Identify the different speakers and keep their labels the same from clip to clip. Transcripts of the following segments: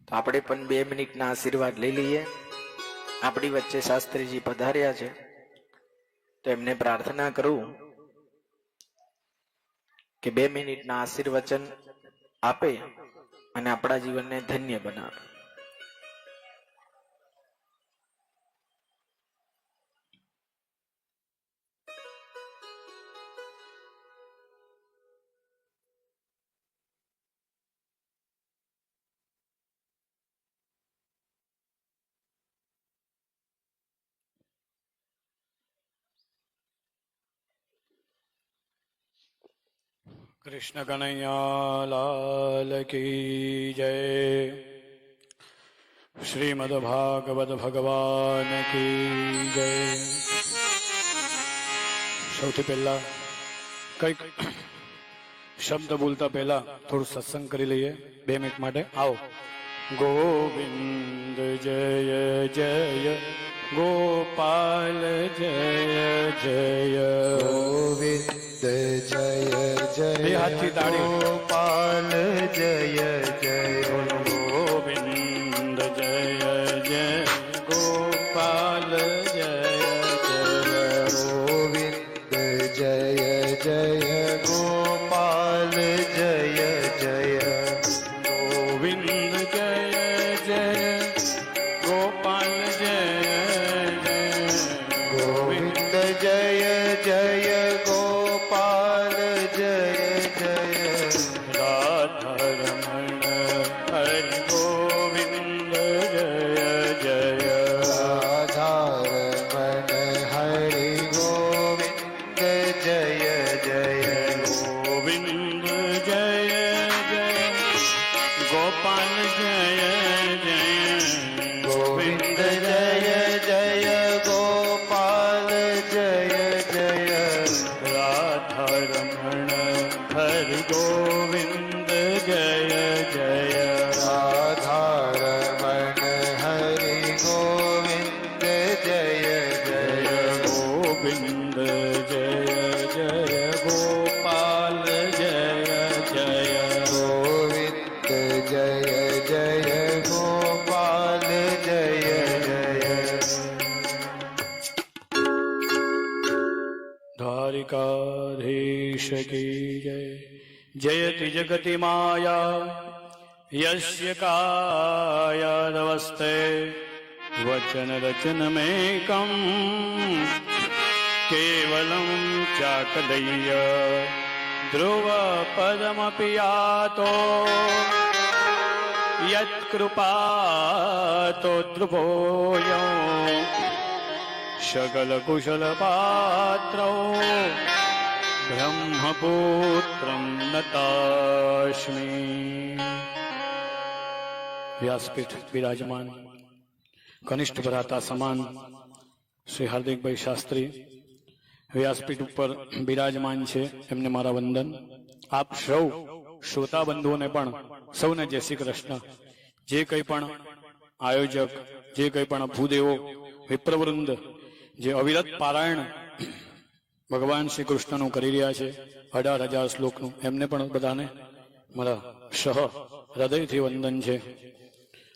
Speaker 1: તો આપણે પણ 2 મિનિટના આશીર્વાદ લઈ લઈએ. આપણી વચ્ચે શાસ્ત્રીજી પધાર્યા છે, તો એમને પ્રાર્થના કરું કે 2 મિનિટના આશીર્વચન આપે અને આપણા જીવનને ધન્ય બનાવે.
Speaker 2: कृष्ण कन्हैया लाल की जय. श्रीमद् भागवत भगवान की जय. સૌથી પહેલા કઈક શબ્દ બોલતા પહેલા થોડું સત્સંગ કરી લઈએ 2 મિનિટ માટે. આવો. ગોવિંદ જય જય ગોપાલ જય જય
Speaker 3: ગોવિંદ જય જય
Speaker 2: બે હાથથી તાળી.
Speaker 3: ગોપાલ જય જય
Speaker 2: ગોવિંદ જય જય ગોપાલ જય જય
Speaker 3: ગોવિંદ જય જય ગોપાલ જય જય
Speaker 2: ગોવિંદ જય જય ગોપાલ જય જય
Speaker 3: ગોવિંદ જય જય ગોપાલ જય જય
Speaker 2: રાધા રમણ હરિ ગોવિંદ જય જય
Speaker 3: રાધારમણ હરિ ગોવિંદ જય જય
Speaker 2: ગોવિંદ જય જય ગોપાલ જય જય
Speaker 3: ગોવિંદ જય જય ગોપાલ જય જય
Speaker 2: રાધા રમણ હરિ ગોવિંદ જય જય
Speaker 3: રાધારમણ હરિ ગોવિંદ જય જય
Speaker 2: ગોવિંદ જય જય ગોપાલ જય જય
Speaker 3: ગોવિંદ જય જય ગોપાલ જય જય
Speaker 2: દ્વારિકાધીશ કી જય. જયતિ જગતિ માયા યસ્ય કાયાદવસ્તે વચન રચનમેકં કેવલં ચાકદય્ય ધ્રુવ પદમપિ યાતો યત્કૃપાતો ધ્રુવોऽયં શકલ કુશલ પાત્રો બ્રહ્મપુત્રં નતાસ્મી. વ્યાસપીઠ બિરાજમાન કનિષ્ઠ ભ્રાતા સમાન શ્રી હાર્દિકભાઈ શાસ્ત્રી વ્યાસપીઠ ઉપર બિરાજમાન છે, એમને મારા વંદન. આપ સૌ શ્રોતા બંધુઓને પણ સૌને જય શ્રી કૃષ્ણ. જે કંઈ પણ આયોજક, જે કંઈ પણ ભૂદેવો, વિપ્રવૃંદ જે અવિરત પારાયણ ભગવાન શ્રી કૃષ્ણનું કરી રહ્યા છે 18,000 શ્લોકનું, એમને પણ બધાને મારા સહ હૃદયથી વંદન છે.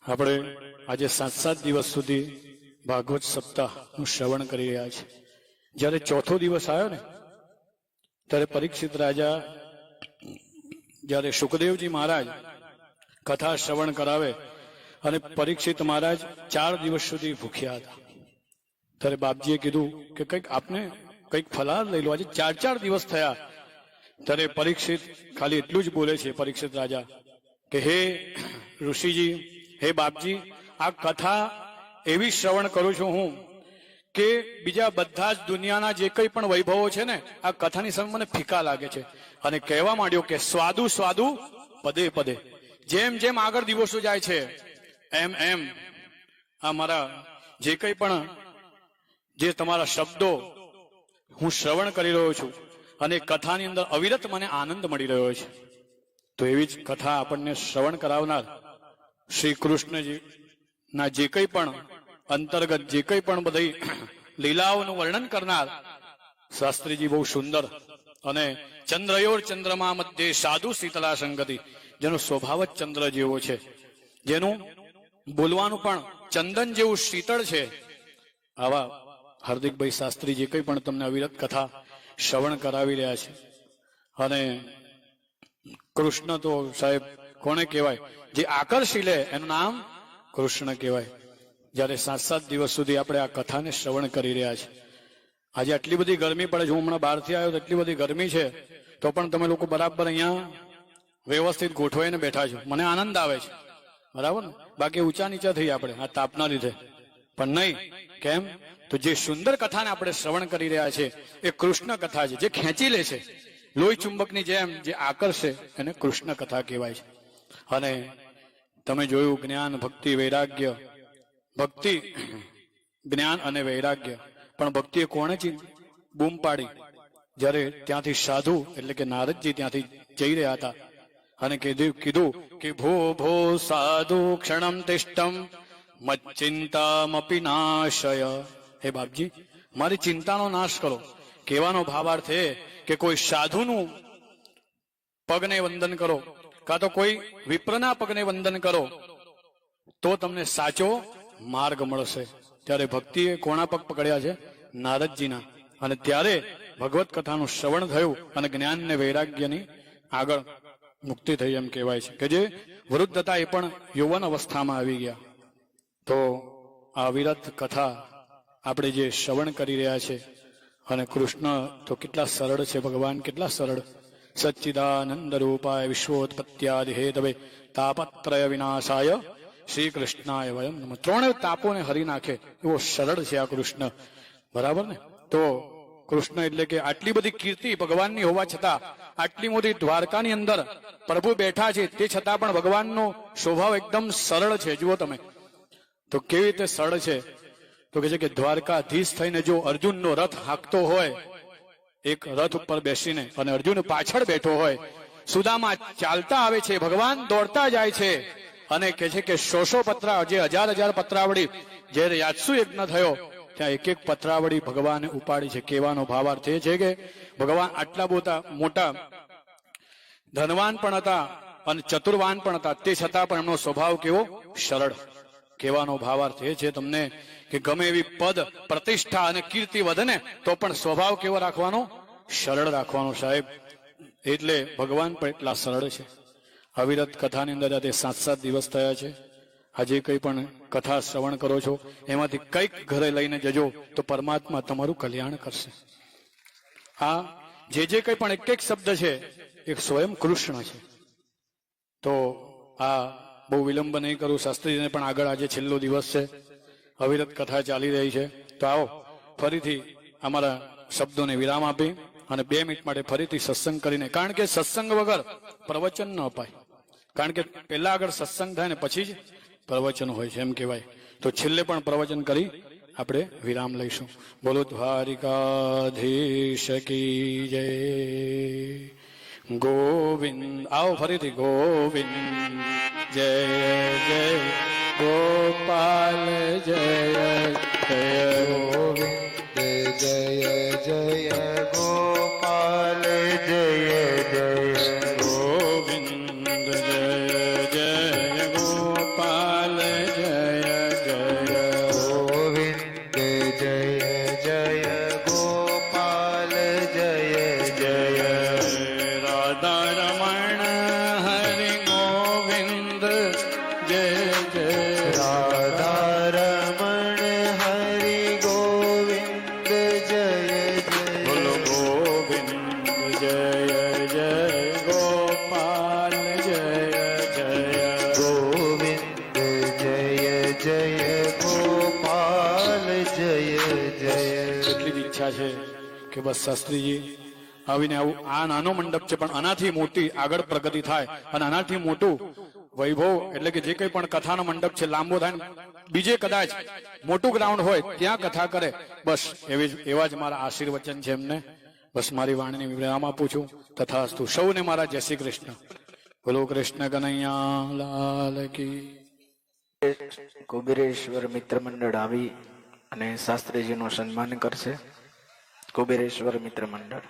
Speaker 2: આપણે આજે 7 દિવસ સુધી ભાગવત સપ્તાહનું શ્રવણ કરી રહ્યા છે. જ્યારે ચોથો દિવસ આવ્યો ને ત્યારે પરીક્ષિત રાજા જ્યારે સુખદેવજી મહારાજ કથા શ્રવણ કરાવે અને પરીક્ષિત મહારાજ 4 દિવસ સુધી ભૂખ્યા હતા. ત્યારે બાપજીએ કીધું કે કંઈક આપને કંઈક ફલાર લઈ લો, આજે 4 દિવસ થયા. ત્યારે પરીક્ષિત ખાલી એટલું જ બોલે છે, પરીક્ષિત રાજા કે હે ઋષિજી, હે બાપજી, આ કથા એવી શ્રવણ કરું છું હું કે બીજા બધા જ દુનિયાના જે કંઈ પણ વૈભવો છે ને આ કથાની સામે મને ફીકા લાગે છે. અને કહેવા માંડ્યો કે સ્વાદુ સ્વાદુ પદે પદે, જેમ જેમ આગળ દિવસો જાય છે એમ એમ આ મારા જે કંઈ પણ જે તમારા શબ્દો હું શ્રવણ કરી રહ્યો છું અને કથાની અંદર અવિરત મને આનંદ મળી રહ્યો છે. તો એવી જ કથા આપણને શ્રવણ કરાવનાર શ્રી કૃષ્ણજી ના જે કંઈ પણ અંતર્ગત જે કંઈ પણ બધી લીલાઓનું વર્ણન કરનાર શાસ્ત્રીજી બહુ સુંદર અને ચંદ્રયોર ચંદ્રમા મધ્યે સાધુ શીતલા સંગતિ, જેનો સ્વભાવ જ ચંદ્ર જેવો છે, જેનું બોલવાનું પણ ચંદન જેવું શીતળ છે. આવા હાર્દિકભાઈ શાસ્ત્રી જે કંઈ પણ તમને અવિરત કથા શ્રવણ કરાવી રહ્યા છે. અને કૃષ્ણ તો સાહેબ કોને કહેવાય, જે આકર્ષી લે એનું નામ કૃષ્ણ કહેવાય. જ્યારે 7-7 દિવસ સુધી આપણે આ કથાને શ્રવણ કરી રહ્યા છે. આજે આટલી બધી ગરમી પડે છે, હું હમણાં બહારથી આવ્યો તો એટલી બધી ગરમી છે, તો પણ તમે લોકો બરાબર અહીંયા વ્યવસ્થિત ગોઠવાઈને બેઠા છો. મને આનંદ આવે છે, બરાબર ને. બાકી ઊંચા નીચા થઈ આપણે આ તાપના લીધે, પણ નહીં. કેમ? તો જે સુંદર કથાને આપણે શ્રવણ કરી રહ્યા છે એ કૃષ્ણ કથા છે, જે ખેંચી લે છે લોહી ચુંબકની જેમ, જે આકર્ષે એને કૃષ્ણ કથા કહેવાય છે. અને તમે જોયું જ્ઞાન, ભક્તિ, વૈરાગ્ય. ભક્તિ, જ્ઞાન અને વૈરાગ્ય. પણ ભક્તિએ કોણે બૂમ પાડી? જ્યારે ત્યાંથી સાધુ એટલે કે નારદજી ત્યાંથી જઈ રહ્યા હતા અને કીધું કે ભો ભો સાધુ ક્ષણમ તિષ્ઠમ મચ્ચિંતામપી નાશય. હે બાપજી, મારી ચિંતાનો નાશ કરો. કહેવાનો ભાવાર્થ એ કે કોઈ સાધુનું પગને વંદન કરો, કાં તો કોઈ વિપ્રના પગને વંદન કરો, તો તમને સાચો માર્ગ મળશે. ત્યારે ભક્તિએ કોના પગ પકડ્યા છે? નારદજીના. અને ત્યારે ભગવત કથાનું શ્રવણ થયું અને જ્ઞાન ને વૈરાગ્યની આગળ મુક્તિ થઈ, એમ કહેવાય છે. કે જે વૃદ્ધ હતા એ પણ યૌવન અવસ્થામાં આવી ગયા. તો આ વિરત કથા આપણે જે શ્રવણ કરી રહ્યા છે, અને કૃષ્ણ તો કેટલા સરળ છે, ભગવાન કેટલા સરળ. સચ્ચિદાનંદ રૂપાય વિશ્વોત્પત્યાદિ હેતવે તાપત્રય વિનાશાય શ્રી કૃષ્ણાય વયમ નમઃ. ત્રણેય તાપોને હરી નાખે એવો સરળ છે આ કૃષ્ણ, બરાબર ને. તો કૃષ્ણ એટલે કે આટલી બધી કીર્તિ ભગવાનની હોવા છતાં, આટલી મોટી દ્વારકાની અંદર પ્રભુ બેઠા છે, તે છતાં પણ ભગવાનનો સ્વભાવ એકદમ સરળ છે. જુઓ તમે તો કેવી રીતે સરળ છે. તો કે છે કે દ્વારકાધીશ થઈને જો અર્જુનનો રથ હાંકતો હોય, એક રથ ઉપર બેસીને, અને અર્જુન પાછળ બેઠો હોય, સુદામા ચાલતા આવે છે, ભગવાન દોડતા જાય છે, અને કે છે કે 100 પત્રા, જે 1000 પત્રાવળી જ્યારે યાત્સુ યજ્ઞ થયો ત્યાં એક એક પત્રાવળી ભગવાને ઉપાડી છે. કહેવાનો ભાવાર્થ એ છે કે ભગવાન આટલા મોટા ધનવાન પણ હતા અને ચતુર્વાન પણ હતા, તે છતાં પણ એમનો સ્વભાવ કેવો સરળ. કહેવાનો ભાવાર્થ એ છે તમને કે ગમે એવી પદ, પ્રતિષ્ઠા અને કીર્તિ વધે ને તો પણ સ્વભાવ કેવો રાખવાનો? સરળ રાખવાનો સાહેબ. એટલે ભગવાન પણ એટલા સરળ છે. અવિરત કથાની અંદર આજે 7-7 દિવસ થયા છે. આજે કંઈ પણ કથા શ્રવણ કરો છો એમાંથી કંઈક ઘરે લઈને જજો તો પરમાત્મા તમારું કલ્યાણ કરશે. આ જે કંઈ પણ એક શબ્દ છે એ સ્વયં કૃષ્ણ છે. તો આ બહુ વિલંબ નહીં કરું, શાસ્ત્રીજીને પણ આગળ આજે છેલ્લો દિવસ છે, અવિરત કથા ચાલી રહી છે. તો આવો ફરીથી અમારા શબ્દોને વિરામ આપી અને 2 મિનિટ માટે ફરીથી સત્સંગ કરીને, કારણ કે સત્સંગ વગર પ્રવચન ન અપાય. કારણ કે પહેલા આગળ સત્સંગ થાય ને પછી જ પ્રવચન હોય છે, એમ કહેવાય. તો છેલ્લે પણ પ્રવચન કરી આપણે વિરામ લઈશું. બોલો દ્વારિકાધીશ કી જય. ગોવિંદ. આવો ફરીથી. ગોવિંદ જય જય ગોપાલ જય જય
Speaker 3: ગોવિંદ જય જય ગોપાલ જય જય
Speaker 2: ગોવિંદ જય જય ગોપાલ જય જય
Speaker 3: ગોવિંદ જય જય ગોપાલ જય જય
Speaker 2: રાધા રમણ હરિ ગોવિંદ જય જય
Speaker 3: રાધા રમણ હરિ ગોવિંદ જય જય
Speaker 2: બોલો ગોવિંદ જય જય ગોપાલ જય જય
Speaker 3: ગોવિંદ જય જય ગોપાલ જય જય.
Speaker 2: એટલી જ ઈચ્છા છે કે બસ શાસ્ત્રીજી આવીને આવું, આ નાનો મંડપ છે પણ આનાથી મોટી આગળ પ્રગતિ થાય અને આનાથી મોટું વૈભવ, એટલે કે જે કંઈ પણ કથાનો મંડપ છે લાંબો થાય ને બીજે કદાચ મોટું ગ્રાઉન્ડ હોય ત્યાં કથા કરે. બસ એવા જ મારા આશીર્વચન છે એમને. બસ મારી વાણીને વિરામ આપું છું. તથાસ્તુ. સૌને મારા જય શ્રી કૃષ્ણ. બોલો કૃષ્ણ કનૈયા લાલ કી.
Speaker 1: કુબેરેશ્વર મિત્ર મંડળ આવી અને શાસ્ત્રીજીનું સન્માન કરશે. કુબેરેશ્વર મિત્ર મંડળ.